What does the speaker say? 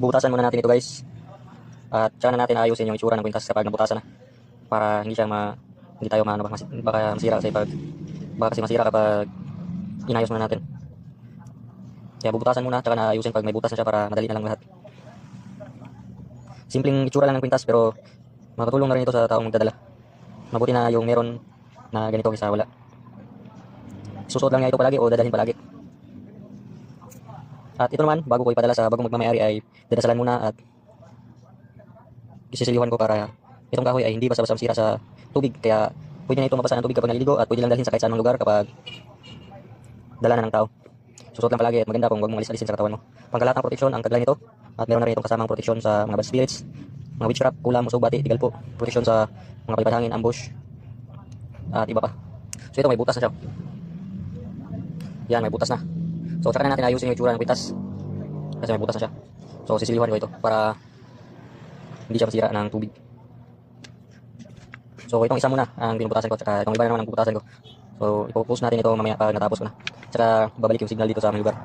Bubutasan muna natin ito guys. At tsaka na natin ayusin yung itsura ng kwintas kapag nabutasan na. Para hindi tayo baka masira kasi masira kapag inayos muna natin. Kaya bubutasan muna tsaka na ayusin pag may butas na siya para madali na lang lahat. Simpleng itsura lang ng kwintas pero makatulong na rin ito sa taong magdadala. Mabuti na yung meron na ganito kaysa wala. Susuot lang niya ito palagi o dadalhin palagi. At ito naman, bago ko ipadala sa bagong magmamayari ay dadasalan muna at isisiliwan ko para itong kahoy ay hindi basta-basta masira sa tubig. Kaya pwede na itong mabasa ng tubig kapag naliligo at pwede lang dalhin sa kahit saan lugar kapag dala na ng tao. Susuot lang palagi at maganda kung huwag mong alis-alisin sa katawan mo. Pangkalatang proteksyon ang taglay nito at meron na rin itong kasamang proteksyon sa mga bad spirits, mga witchcraft, kulam, musog, bati, tigalpo, proteksyon sa mga palipad hangin, ambush at iba pa. So ito may butas na siya. Yan, may butas na. So tsaka na natin ayusin yung itsura ng kwintas kasi may butas na siya. So sisiliwan ko ito para hindi siya masira ng tubig. So itong isa muna ang pinuputasan ko, tsaka itong iba naman ang puputasan ko. So ipopost natin ito mamaya pag natapos ko na. Tsaka babalik yung signal dito sa aming lugar.